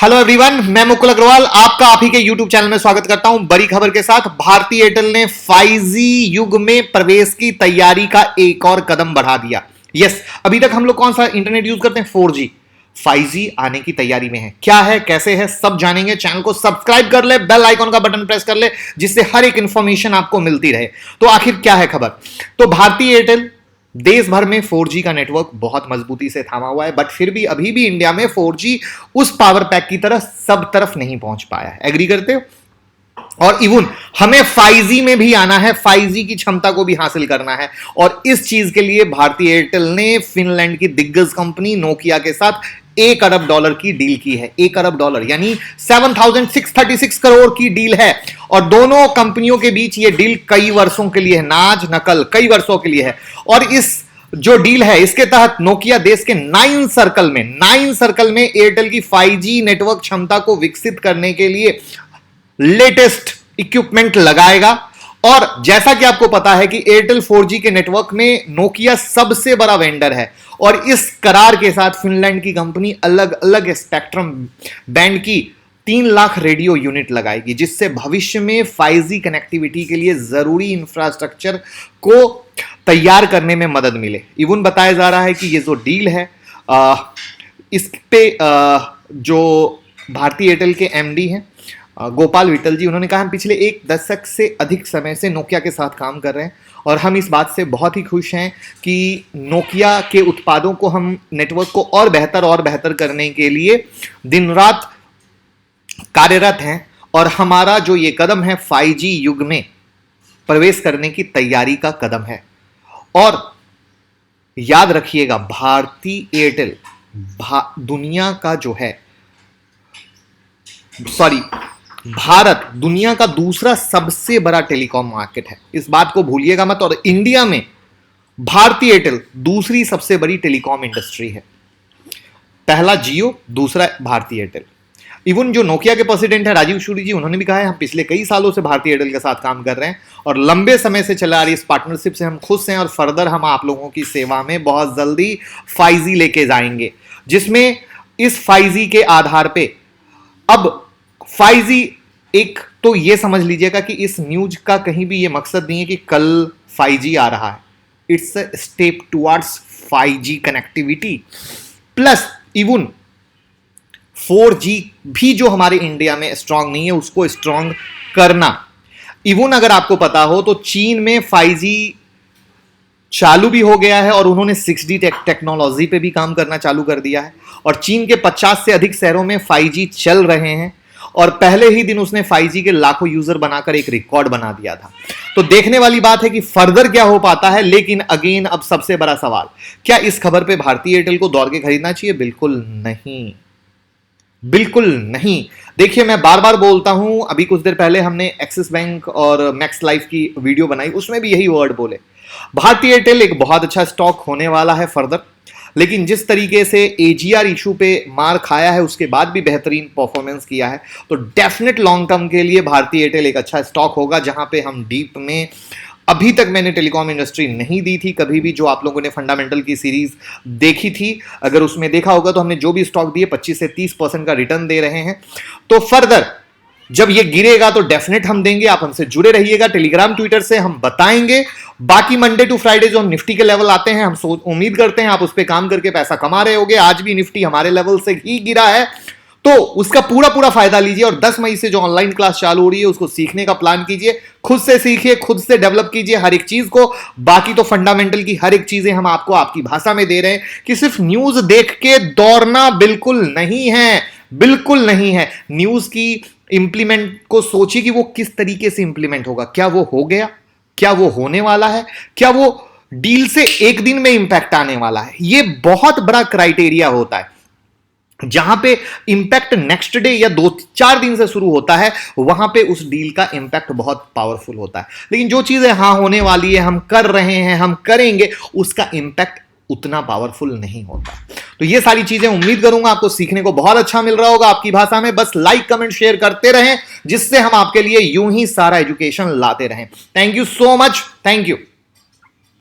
Hello everyone, मैं मुकुल अग्रवाल आपका आप ही के यूट्यूब चैनल में स्वागत करता हूं बड़ी खबर के साथ। भारती एयरटेल ने 5G युग में प्रवेश की तैयारी का एक और कदम बढ़ा दिया। यस, अभी तक हम लोग कौन सा इंटरनेट यूज करते हैं? 4G। 5G आने की तैयारी में है। क्या है, कैसे है, सब जानेंगे। चैनल को सब्सक्राइब कर ले, बेल आइकॉन का बटन प्रेस कर ले, जिससे हर एक इंफॉर्मेशन आपको मिलती रहे। तो आखिर क्या है खबर? तो भारती एयरटेल देश भर में 4G का नेटवर्क बहुत मजबूती से थामा हुआ है, बट फिर भी अभी भी इंडिया में 4G उस पावर पैक की तरह सब तरफ नहीं पहुंच पाया है। एग्री करते हो? और इवन हमें 5G में भी आना है, 5G की क्षमता को भी हासिल करना है। और इस चीज के लिए भारती एयरटेल ने फिनलैंड की दिग्गज कंपनी नोकिया के साथ $1 अरब की डील की है। $1 अरब यानी 7,636 करोड़ की डील है। और दोनों कंपनियों के बीच ये डील कई वर्षों के लिए है, नाज नकल कई वर्षों के लिए है। और इस जो डील है, इसके तहत नोकिया देश के 9 सर्कल में एयरटेल की 5G नेटवर्क क्षमता को विकसित करने के लिए लेटेस्ट इक्विपमेंट लगाएगा। और जैसा कि आपको पता है कि एयरटेल 4G के नेटवर्क में नोकिया सबसे बड़ा वेंडर है। और इस करार के साथ फिनलैंड की कंपनी अलग अलग स्पेक्ट्रम बैंड की 3 लाख रेडियो यूनिट लगाएगी, जिससे भविष्य में 5G कनेक्टिविटी के लिए जरूरी इंफ्रास्ट्रक्चर को तैयार करने में मदद मिले। इवन बताया जा रहा है कि ये जो डील है, इस पे जो भारती एयरटेल के एमडी हैं गोपाल विट्टल जी, उन्होंने कहा हम पिछले 1 दशक से अधिक समय से नोकिया के साथ काम कर रहे हैं और हम इस बात से बहुत ही खुश हैं कि नोकिया के उत्पादों को हम नेटवर्क को और बेहतर करने के लिए दिन रात कार्यरत हैं। और हमारा जो ये कदम है 5G युग में प्रवेश करने की तैयारी का कदम है। और याद रखिएगा, भारती एयरटेल दुनिया का जो है भारत दुनिया का दूसरा सबसे बड़ा टेलीकॉम मार्केट है, इस बात को भूलिएगा मत। और इंडिया में भारती एयरटेल दूसरी सबसे बड़ी टेलीकॉम इंडस्ट्री है। पहला जियो, दूसरा भारती एयरटेल। इवन जो नोकिया के प्रेसिडेंट है राजीव सूरी जी, उन्होंने भी कहा है हम पिछले कई सालों से भारती एयरटेल के साथ काम कर रहे हैं और लंबे समय से चला आ रही इस पार्टनरशिप से हम खुश हैं। और फर्दर हम आप लोगों की सेवा में बहुत जल्दी 5G लेके जाएंगे, जिसमें इस 5G के आधार पे अब 5G एक तो ये समझ लीजिएगा कि इस न्यूज का कहीं भी ये मकसद नहीं है कि कल 5G आ रहा है। It's a step towards 5G connectivity plus even 4G भी जो हमारे इंडिया में स्ट्रांग नहीं है, उसको स्ट्रांग करना। इवन अगर आपको पता हो तो चीन में 5G चालू भी हो गया है और उन्होंने 6D टेक्नोलॉजी पे भी काम करना चालू कर दिया है। और चीन के 50 से अधिक शहरों में 5G चल रहे हैं और पहले ही दिन उसने 5G के लाखों यूजर बनाकर एक रिकॉर्ड बना दिया था। तो देखने वाली बात है कि फर्दर क्या हो पाता है। लेकिन अगेन अब सबसे बड़ा सवाल, क्या इस खबर पे भारती एयरटेल को दौड़ के खरीदना चाहिए? बिल्कुल नहीं, बिल्कुल नहीं। देखिए, मैं बार बार बोलता हूं, अभी कुछ देर पहले हमने एक्सिस बैंक और मैक्स लाइफ की वीडियो बनाई, उसमें भी यही वर्ड बोले। भारती एयरटेल एक बहुत अच्छा स्टॉक होने वाला है फर्दर, लेकिन जिस तरीके से AGR इशू पे मार खाया है उसके बाद भी बेहतरीन परफॉर्मेंस किया है, तो डेफिनेट लॉन्ग टर्म के लिए भारती एयरटेल एक अच्छा स्टॉक होगा। जहां पे हम डीप में अभी तक मैंने टेलीकॉम इंडस्ट्री नहीं दी थी कभी भी। जो आप लोगों ने फंडामेंटल की सीरीज देखी थी, अगर उसमें देखा होगा तो हमने जो भी स्टॉक दिए 25 से 30% का रिटर्न दे रहे हैं। तो फर्दर जब ये गिरेगा तो डेफिनेट हम देंगे। आप हमसे जुड़े रहिएगा, टेलीग्राम ट्विटर से हम बताएंगे। बाकी मंडे टू फ्राइडे जो निफ्टी के लेवल आते हैं, हम उम्मीद करते हैं आप उस पर काम करके पैसा कमा रहे होगे। आज भी निफ्टी हमारे लेवल से ही गिरा है, तो उसका पूरा फायदा लीजिए। और 10 मई से जो ऑनलाइन क्लास चालू हो रही है उसको सीखने का प्लान कीजिए, खुद से सीखिए, खुद से डेवलप कीजिए हर एक चीज को। बाकी तो फंडामेंटल की हर एक चीजें हम आपको आपकी भाषा में दे रहे हैं कि सिर्फ न्यूज देख के दौड़ना बिल्कुल नहीं है, बिल्कुल नहीं है। न्यूज की इंप्लीमेंट को सोचिए कि वो किस तरीके से इंप्लीमेंट होगा। क्या वो हो गया? क्या वो होने वाला है? क्या वो डील से एक दिन में इंपैक्ट आने वाला है? ये बहुत बड़ा क्राइटेरिया होता है। जहां पे इंपैक्ट नेक्स्ट डे या 2-4 दिन से शुरू होता है, वहां पे उस डील का इंपैक्ट बहुत पावरफुल होता है। लेकिन जो चीजें हाँ होने वाली है, हम कर रहे हैं, हम करेंगे, उसका इंपैक्ट उतना पावरफुल नहीं होता। तो ये सारी चीजें उम्मीद करूंगा आपको सीखने को बहुत अच्छा मिल रहा होगा आपकी भाषा में। बस लाइक कमेंट शेयर करते रहें, जिससे हम आपके लिए यूं ही सारा एजुकेशन लाते रहें। Thank you so much, thank you.